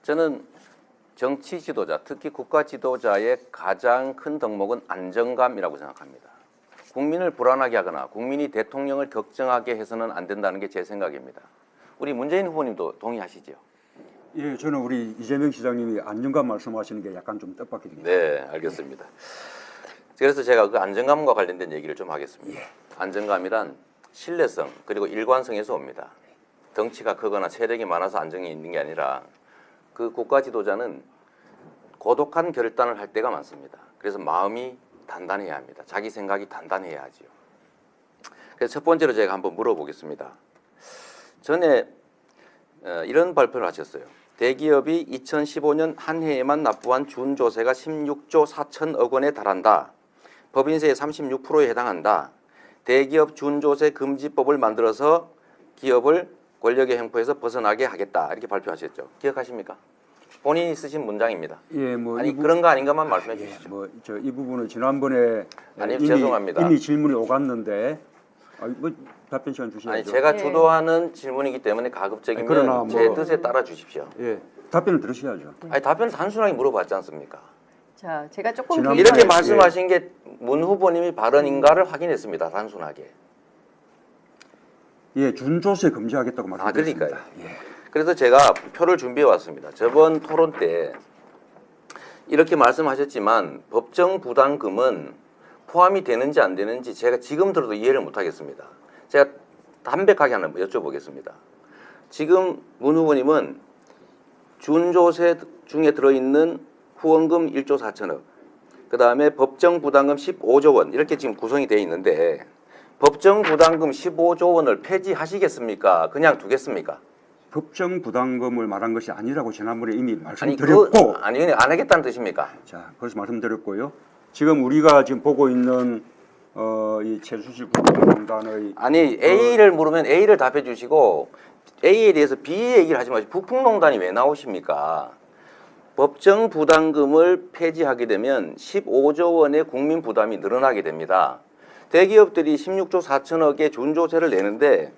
저는 정치 지도자, 특히 국가 지도자의 가장 큰 덕목은 안정감이라고 생각합니다. 국민을 불안하게 하거나 국민이 대통령을 걱정하게 해서는 안 된다는 게 제 생각입니다. 우리 문재인 후보님도 동의하시죠? 예, 저는 우리 이재명 시장님이 안정감 말씀하시는 게 약간 좀 뜻밖입니다. 네, 알겠습니다. 그래서 제가 그 안정감과 관련된 얘기를 좀 하겠습니다. 안정감이란 신뢰성 그리고 일관성에서 옵니다. 덩치가 크거나 세력이 많아서 안정이 있는 게 아니라 그 국가 지도자는 고독한 결단을 할 때가 많습니다. 그래서 마음이 단단해야 합니다. 자기 생각이 단단해야 하지요. 그래서 첫 번째로 제가 한번 물어보겠습니다. 전에 이런 발표를 하셨어요. 대기업이 2015년 한 해에만 납부한 준조세가 16조 4천억 원에 달한다. 법인세의 36%에 해당한다. 대기업 준조세 금지법을 만들어서 기업을 권력의 횡포에서 벗어나게 하겠다. 이렇게 발표하셨죠. 기억하십니까? 본인이 쓰신 문장입니다. 예, 뭐 아니 그런 거 아닌가만 말씀해 예, 주시죠. 뭐 저 이 부분은 지난번에 아니, 죄송합니다. 이미 질문이 오갔는데 뭐 답변 시간 주셔야죠. 아니 제가 주도하는 질문이기 때문에 가급적이면 그러나 제 뭐- 뜻에 따라 주십시오. 예, 답변을 들으셔야죠. 아니 답변을 단순하게 물어봤지 않습니까? 자, 제가 조금 지난번에- 이렇게 예. 말씀하신 게 문 후보님이 발언인가를 확인했습니다. 단순하게. 예, 준조세 금지하겠다고 말씀드렸습니다. 그러니까요. 예. 그래서 제가 표를 준비해 왔습니다. 저번 토론 때 이렇게 말씀하셨지만 법정 부담금은 포함이 되는지 안 되는지 제가 지금 들어도 이해를 못 하겠습니다. 제가 담백하게 하나 여쭤보겠습니다. 지금 문 후보님은 준조세 중에 들어있는 후원금 1조 4천억, 그 다음에 법정 부담금 15조 원 이렇게 지금 구성이 되어 있는데 법정 부담금 15조 원을 폐지하시겠습니까? 그냥 두겠습니까? 법정 부담금을 말한 것이 아니라고 지난번에 이미 아니 말씀드렸고, 아니 안 하겠다는 뜻입니까? 자, 그래서 말씀드렸고요. 지금 우리가 지금 보고 있는 이 최순실 국정농단의 아니 A를 물으면 A를 답해 주시고 A에 대해서 B 얘기를 하지 마시고 북풍농단이 왜 나오십니까? 법정 부담금을 폐지하게 되면 15조 원의 국민 부담이 늘어나게 됩니다. 대기업들이 16조 4천억의 준조세를 내는데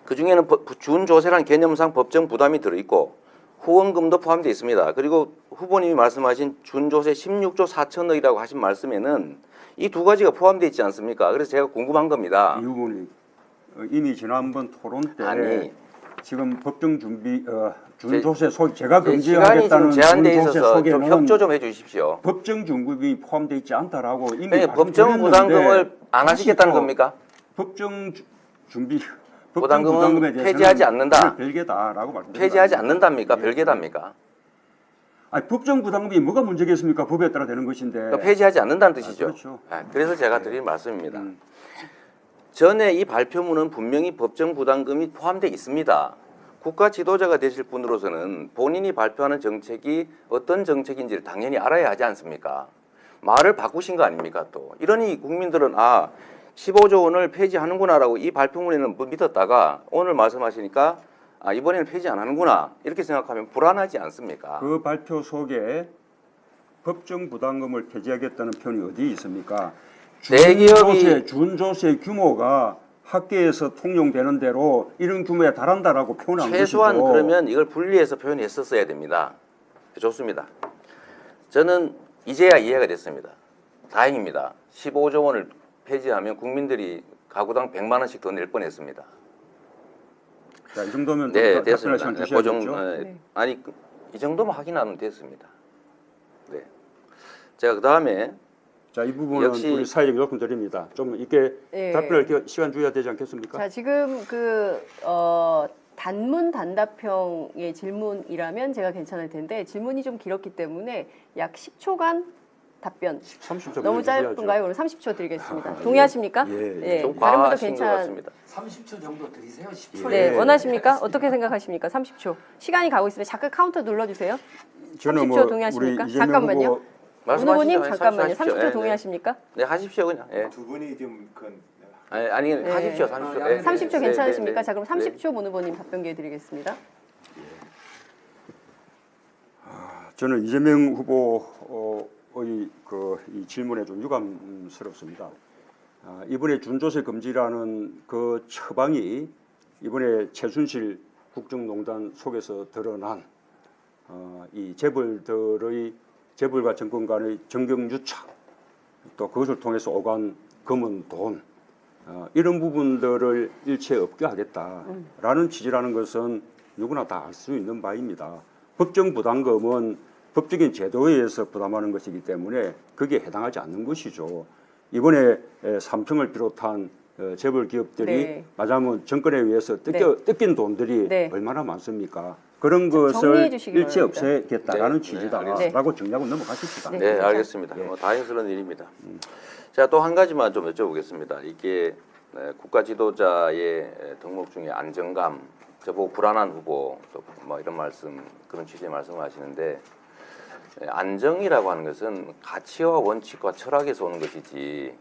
그중에는 준조세란 개념상 법정 부담이 들어있고 후원금도 포함되어 있습니다. 그리고 후보님이 말씀하신 준조세 16조 4천억이라고 하신 말씀에는 이 두 가지가 포함되어 있지 않습니까? 그래서 제가 궁금한 겁니다. 이 부분이 이미 지난번 토론 때 아니, 지금 법정 준비 준조세 속 제가 시간이 금지하겠다는 지금 제한돼 준조세 있어서 좀 속에는 협조 좀 해주십시오. 법정 중급이 포함되어 있지 않다라고 이미 그러니까 법정 말씀드렸는데 부담금을 안 하시겠다는 다시 또 겁니까? 법정 준비 부담금은 부담금에 대해서는 폐지하지 않는다. 별개다라고 말씀드립니다. 폐지하지 않는답니까? 예. 별개답니까? 아니, 법정 부담금이 뭐가 문제겠습니까? 법에 따라 되는 것인데. 그러니까 폐지하지 않는다는 뜻이죠. 그렇죠. 그래서 제가 드린 말씀입니다. 음. 전에 이 발표문은 분명히 법정 부담금이 포함되어 있습니다. 국가 지도자가 되실 분으로서는 본인이 발표하는 정책이 어떤 정책인지를 당연히 알아야 하지 않습니까? 말을 바꾸신 거 아닙니까 또. 이러니 국민들은 15조 원을 폐지하는구나라고 이 발표문에는 믿었다가 오늘 말씀하시니까 이번에는 폐지 안 하는구나 이렇게 생각하면 불안하지 않습니까? 그 발표 속에 법정 부담금을 폐지하겠다는 표현이 어디 있습니까? 준조세 규모가 학계에서 통용되는 대로 이런 규모에 달한다라고 표현한 최소한 것이죠. 그러면 이걸 분리해서 표현했었어야 됩니다. 좋습니다. 저는 이제야 이해가 됐습니다. 다행입니다. 15조 원을 폐지하면 국민들이 가구당 100만 원씩 더 낼 뻔했습니다. 자, 이 정도면 네, 답변할 됐습니다. 시간 그 주셔야겠죠. 네. 아니 이 정도만 확인하면 됐습니다. 네. 제가 그 다음에 자, 이 부분은 역시- 우리 사회적 요금 드립니다. 좀 이렇게 예. 답변할 시간 줘야 되지 않겠습니까? 자, 지금 단문 단답형의 질문이라면 제가 괜찮을 텐데 질문이 좀 길었기 때문에 약 10초간 답변. 30초 너무 주셔야죠. 짧은가요? 오늘 30초 드리겠습니다. 동의하십니까? 예, 예. 좀 다른 분도 과하신 것 같습니다. 30초 정도 드리세요. 10초. 네, 예. 원하십니까? 어떻게 생각하십니까? 30초. 시간이 가고 있으면 잠깐 카운터 눌러주세요. 저는 30초 동의하십니까? 우리 이재명 잠깐만요. 후보 문 후보님 말씀하시죠. 잠깐만요. 하십시오. 30초 예, 동의하십니까? 네, 하십시오 그냥. 예. 두 분이 좀 아니 네. 하십시오. 30초. 예, 30초 네, 괜찮으십니까? 네, 네. 자, 그럼 30초 문 후보님 답변 기회 드리겠습니다. 저는 이재명 후보의 이 질문에 좀 유감스럽습니다. 이번에 준조세 금지라는 그 처방이 이번에 최순실 국정농단 속에서 드러난 이 재벌과 정권 간의 정경유착, 또 그것을 통해서 오간 검은 돈, 이런 부분들을 일체 없게 하겠다라는 취지라는 것은 누구나 다 알 수 있는 바입니다. 법정 부담금은 법적인 제도에 의해서 부담하는 것이기 때문에 거기에 해당하지 않는 것이죠. 이번에 삼성을 비롯한 재벌 기업들이 네. 말하자면 정권에 의해서 뜯긴 돈들이 네. 얼마나 많습니까? 그런 정리해 것을 주시기 일체 바랍니다. 없애겠다라는 네, 취지다라고 정리하고 넘어가십시다. 네. 네, 알겠습니다. 예. 뭐 다행스러운 일입니다. 제가 또 한 가지만 좀 여쭤보겠습니다. 이게 국가 지도자의 덕목 중에 안정감, 저보고 불안한 후보, 또 뭐 이런 말씀, 그런 취지의 말씀을 하시는데, 안정이라고 하는 것은 가치와 원칙과 철학에서 오는 것이지,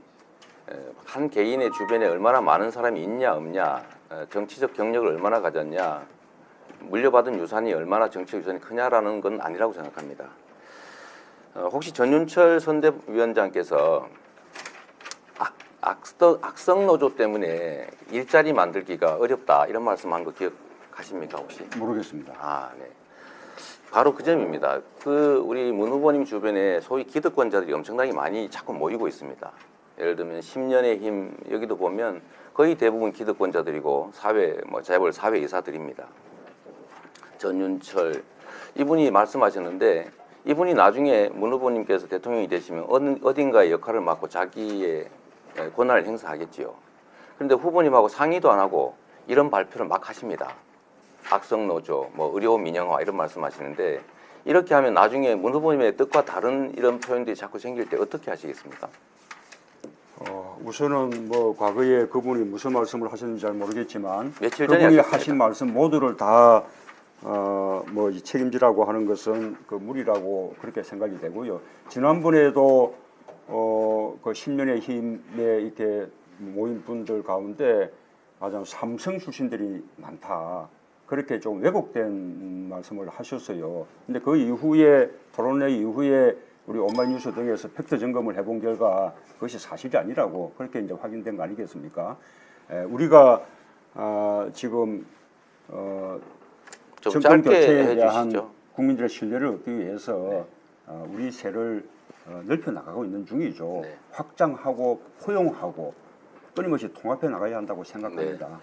한 개인의 주변에 얼마나 많은 사람이 있냐 없냐, 정치적 경력을 얼마나 가졌냐, 물려받은 유산이 얼마나 정치적 유산이 크냐라는 건 아니라고 생각합니다. 혹시 전윤철 선대위원장께서 악성 노조 때문에 일자리 만들기가 어렵다 이런 말씀한 거 기억하십니까 혹시? 모르겠습니다. 아, 네. 바로 그 점입니다. 우리 문 후보님 주변에 소위 기득권자들이 엄청나게 많이 자꾸 모이고 있습니다. 예를 들면 10년의 힘 여기도 보면 거의 대부분 기득권자들이고 재벌 사회이사들입니다. 전윤철 이분이 말씀하셨는데 이분이 나중에 문 후보님께서 대통령이 되시면 어딘가의 역할을 맡고 자기의 권한을 행사하겠지요. 그런데 후보님하고 상의도 안 하고 이런 발표를 막 하십니다. 악성노조, 의료 민영화 이런 말씀하시는데 이렇게 하면 나중에 문 후보님의 뜻과 다른 이런 표현들이 자꾸 생길 때 어떻게 하시겠습니까? 우선은 과거에 그분이 무슨 말씀을 하셨는지 잘 모르겠지만 며칠 전에 그분이 하셨습니다. 하신 말씀 모두를 다 책임지라고 하는 것은 그 무리라고 그렇게 생각이 되고요. 지난번에도 그 10년의 힘에 이렇게 모인 분들 가운데 가장 삼성 출신들이 많다. 그렇게 좀 왜곡된 말씀을 하셨어요. 근데 그 이후에 토론회 이후에 우리 오마이뉴스 등에서 팩트 점검을 해본 결과 그것이 사실이 아니라고 그렇게 이제 확인된 거 아니겠습니까? 우리가 지금 좀 정권 짧게 교체에 대한 해주시죠. 국민들의 신뢰를 얻기 위해서 우리 세를 넓혀 나가고 있는 중이죠. 네. 확장하고 포용하고 끊임없이 통합해 나가야 한다고 생각합니다.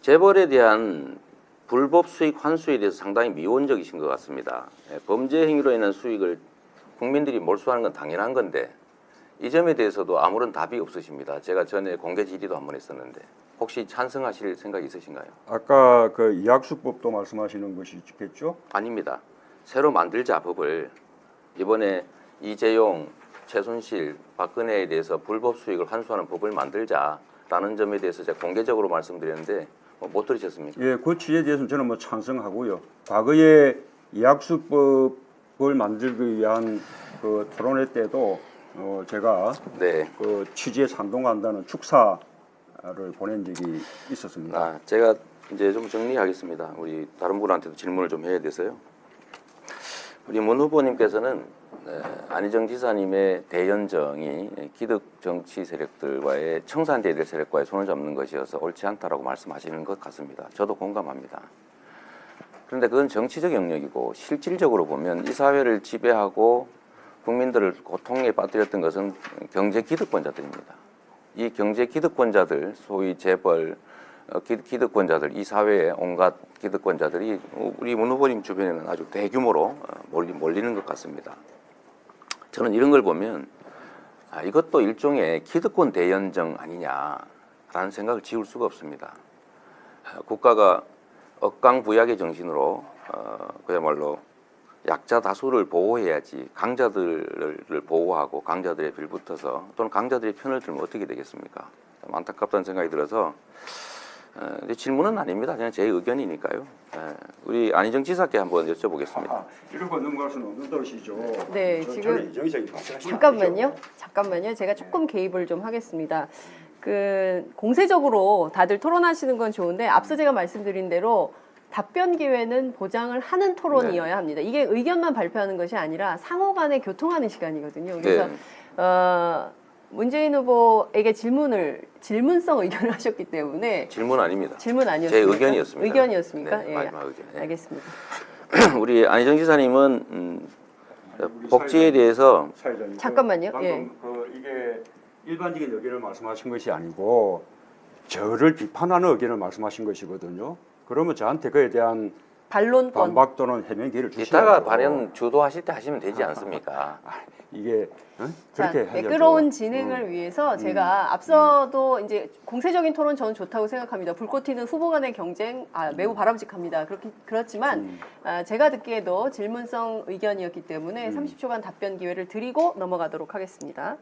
재벌에 대한 불법 수익 환수에 대해서 상당히 미온적이신 것 같습니다. 범죄 행위로 인한 수익을 국민들이 몰수하는 건 당연한 건데 이 점에 대해서도 아무런 답이 없으십니다. 제가 전에 공개 질의도 한 번 했었는데 혹시 찬성하실 생각이 있으신가요? 아까 그 이학수법도 말씀하시는 것이겠죠? 아닙니다. 새로 만들자 법을 이번에 이재용, 최순실, 박근혜에 대해서 불법 수익을 환수하는 법을 만들자라는 점에 대해서 제가 공개적으로 말씀드렸는데 못 들으셨습니까? 예, 그 취지에 대해서는 저는 찬성하고요. 과거에 이학수법을 만들기 위한 그 토론회 때도 제가 네. 그 취지에 찬동한다는 축사를 보낸 적이 있었습니다. 제가 이제 좀 정리하겠습니다. 우리 다른 분한테도 질문을 좀 해야 돼서요. 우리 문 후보님께서는 안희정 지사님의 대연정이 기득 정치 세력들과의 청산돼야 세력과의 손을 잡는 것이어서 옳지 않다라고 말씀하시는 것 같습니다. 저도 공감합니다. 그런데 그건 정치적 영역이고 실질적으로 보면 이 사회를 지배하고 국민들을 고통에 빠뜨렸던 것은 경제 기득권자들입니다. 이 경제 기득권자들, 소위 재벌, 기득권자들, 이 사회의 온갖 기득권자들이 우리 문 후보님 주변에는 아주 대규모로 몰리는 것 같습니다. 저는 이런 걸 보면 이것도 일종의 기득권 대연정 아니냐라는 생각을 지울 수가 없습니다. 국가가 억강부약의 정신으로 그야말로 약자 다수를 보호해야지 강자들을 보호하고 강자들의 빌붙어서 또는 강자들의 편을 들면 어떻게 되겠습니까? 좀 안타깝다는 생각이 들어서 질문은 아닙니다. 그냥 제 의견이니까요. 우리 안희정 지사께 한번 여쭤보겠습니다. 이런 거 넘어갈 수는 없는 것이죠. 네, 지금 잠깐만요. 제가 조금 개입을 좀 하겠습니다. 공세적으로 다들 토론하시는 건 좋은데 앞서 제가 말씀드린 대로 답변 기회는 보장을 하는 토론이어야 합니다. 이게 의견만 발표하는 것이 아니라 상호 간에 교통하는 시간이거든요. 그래서 문재인 후보에게 질문성 의견을 하셨기 때문에 질문 아닙니다. 질문 제 아니었습니까? 의견이었습니다. 의견이었습니까? 네, 예, 마지막 의견. 네. 알겠습니다. 우리 안희정 지사님은 복지에 대해서 사회자님, 잠깐만요. 방금 예. 이게 일반적인 의견을 말씀하신 것이 아니고 저를 비판하는 의견을 말씀하신 것이거든요. 그러면 저한테 그에 대한 반론권. 반박 또는 해명 기회를 주셔야죠. 이따가 발언 주도하실 때 하시면 되지 않습니까? 이게 자, 그렇게 하려고. 매끄러운 진행을 위해서 제가 앞서도 이제 공세적인 토론 저는 좋다고 생각합니다. 불꽃 튀는 후보 간의 경쟁 매우 바람직합니다. 그렇지만 제가 듣기에도 질문성 의견이었기 때문에 30초간 답변 기회를 드리고 넘어가도록 하겠습니다.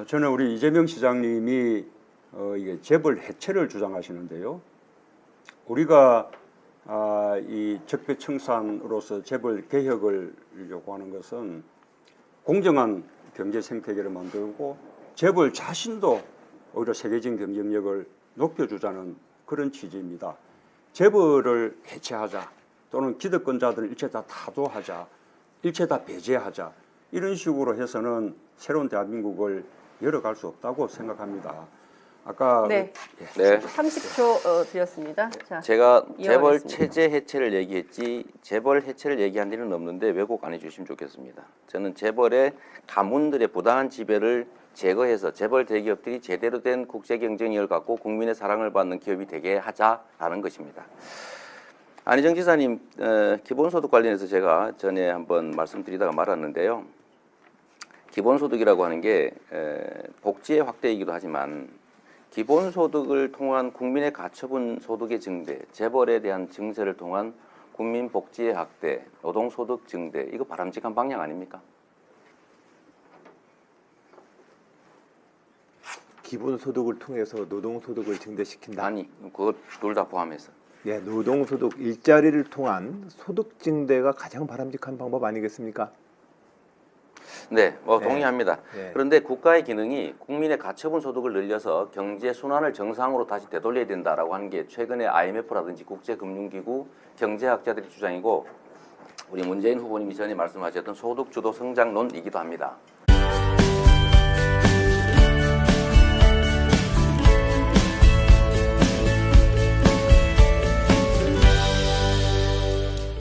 저는 우리 이재명 시장님이 이게 재벌 해체를 주장하시는데요. 우리가 이 적폐청산으로서 재벌 개혁을 요구하는 것은 공정한 경제 생태계를 만들고 재벌 자신도 오히려 세계적인 경쟁력을 높여주자는 그런 취지입니다. 재벌을 해체하자 또는 기득권자들을 일체 다 타도하자, 일체 다 배제하자 이런 식으로 해서는 새로운 대한민국을 열어갈 수 없다고 생각합니다. 아까 네. 네. 30초 드렸습니다. 자, 제가 재벌 이어가겠습니다. 체제 해체를 얘기했지 재벌 해체를 얘기한 일은 없는데 왜곡 안 해주시면 좋겠습니다. 저는 재벌의 가문들의 부당한 지배를 제거해서 재벌 대기업들이 제대로 된 국제 경쟁력을 갖고 국민의 사랑을 받는 기업이 되게 하자라는 것입니다. 안희정 지사님 기본소득 관련해서 제가 전에 한번 말씀드리다가 말았는데요. 기본소득이라고 하는 게 복지의 확대이기도 하지만 기본소득을 통한 국민의 가처분 소득의 증대, 재벌에 대한 증세를 통한 국민 복지의 확대, 노동소득 증대, 이거 바람직한 방향 아닙니까? 기본소득을 통해서 노동소득을 증대시킨다. 아니, 그거 둘 다 포함해서. 네, 노동소득 일자리를 통한 소득 증대가 가장 바람직한 방법 아니겠습니까? 네, 네. 동의합니다. 네. 그런데 국가의 기능이 국민의 가처분 소득을 늘려서 경제 순환을 정상으로 다시 되돌려야 된다라고 하는 게 최근에 IMF라든지 국제금융기구 경제학자들의 주장이고 우리 문재인 후보님이 전에 말씀하셨던 소득주도 성장론이기도 합니다.